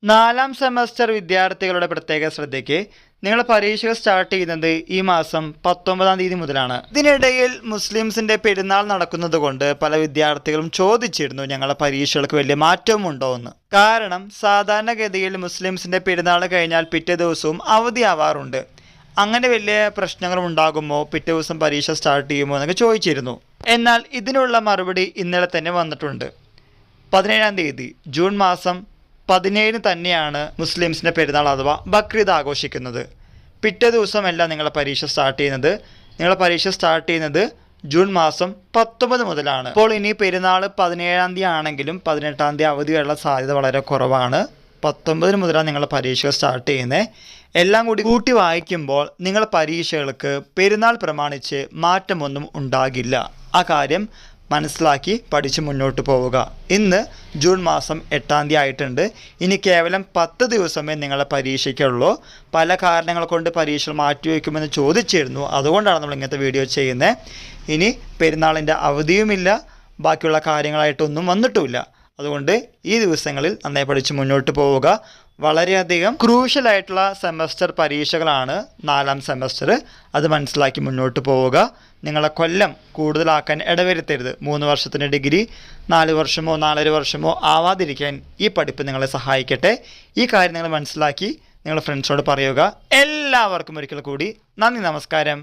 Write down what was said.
നാലാം സെമസ്റ്റർ വിദ്യാർത്ഥികളുടെ പ്രത്യേക ശ്രദ്ധയ്ക്ക് നിങ്ങൾ പരീക്ഷകൾ സ്റ്റാർട്ട് ചെയ്യുന്നത് ഈ മാസം 19-ാം തീയതി മുതലാണ്. ഇതിനിടയിൽ മുസ്ലിംസിൻ്റെ പെരുന്നാൾ നടക്കുന്നത് കൊണ്ട് പല വിദ്യാർത്ഥികളും ചോദിച്ചിരുന്നു ഞങ്ങളുടെ പരീക്ഷകൾക്ക് വലിയ മാറ്റമുണ്ടോ എന്ന്. കാരണം സാധാരണഗതിയിൽ മുസ്ലിംസിൻ്റെ പെരുന്നാൾ കഴിഞ്ഞാൽ പിറ്റേ ദിവസവും അവധിയാവാറുണ്ട്. അങ്ങനെ വലിയ പ്രശ്നങ്ങൾ ഉണ്ടാകുമോ, പിറ്റേ ദിവസം പരീക്ഷ സ്റ്റാർട്ട് ചെയ്യുമോ എന്നൊക്കെ ചോദിച്ചിരുന്നു. എന്നാൽ ഇതിനുള്ള മറുപടി ഇന്നലെ തന്നെ വന്നിട്ടുണ്ട്. 17-ാം തീയതി ജൂൺ മാസം 17 തന്നെയാണ് മുസ്ലിംസിൻ്റെ പെരുന്നാൾ അഥവാ ബക്രീദ് ആഘോഷിക്കുന്നത്. പിറ്റേ ദിവസമല്ല നിങ്ങളുടെ പരീക്ഷ സ്റ്റാർട്ട് ചെയ്യുന്നത്. നിങ്ങളുടെ പരീക്ഷ സ്റ്റാർട്ട് ചെയ്യുന്നത് ജൂൺ മാസം 19 മുതലാണ്. അപ്പോൾ ഇനി പെരുന്നാൾ 17-ാം തീയതി ആണെങ്കിലും 18-ാം തീയതി അവധിയുള്ള സാധ്യത വളരെ കുറവാണ്. 19 മുതലാണ് നിങ്ങളുടെ പരീക്ഷ സ്റ്റാർട്ട് ചെയ്യുന്നത്. എല്ലാം കൂട്ടി വായിക്കുമ്പോൾ നിങ്ങളുടെ പരീക്ഷകൾക്ക് പെരുന്നാൾ പ്രമാണിച്ച് മാറ്റമൊന്നും ഉണ്ടാകില്ല. ആ കാര്യം മനസ്സിലാക്കി പഠിച്ച് മുന്നോട്ട് പോവുക. ഇന്ന് ജൂൺ മാസം 8-ാം തീയതി ആയിട്ടുണ്ട്. ഇനി കേവലം 10 ദിവസമേ നിങ്ങളുടെ പരീക്ഷയ്ക്കുള്ളൂ. പല കാരണങ്ങൾ കൊണ്ട് പരീക്ഷ മാറ്റിവെക്കുമെന്ന് ചോദിച്ചിരുന്നു. അതുകൊണ്ടാണ് നമ്മൾ ഇങ്ങനത്തെ വീഡിയോ ചെയ്യുന്നത്. ഇനി പെരുന്നാളിൻ്റെ അവധിയുമില്ല, ബാക്കിയുള്ള കാര്യങ്ങളായിട്ടൊന്നും വന്നിട്ടുമില്ല. അതുകൊണ്ട് ഈ ദിവസങ്ങളിൽ നന്നായി പഠിച്ച് മുന്നോട്ട് പോവുക. വളരെയധികം ക്രൂഷ്യലായിട്ടുള്ള സെമസ്റ്റർ പരീക്ഷകളാണ് 4-ാം സെമസ്റ്റർ. അത് മനസ്സിലാക്കി മുന്നോട്ട് പോവുക. നിങ്ങളെ കൊല്ലം കൂടുതലാക്കാൻ ഇടവരുത്തരുത്. 3 വർഷത്തിൻ്റെ ഡിഗ്രി 4 വർഷമോ 4.5 വർഷമോ ആവാതിരിക്കാൻ ഈ പഠിപ്പ് നിങ്ങളെ സഹായിക്കട്ടെ. ഈ കാര്യം നിങ്ങൾ മനസ്സിലാക്കി നിങ്ങളുടെ ഫ്രണ്ട്സിനോട് പറയുക. എല്ലാവർക്കും ഒരിക്കൽ കൂടി നന്ദി, നമസ്കാരം.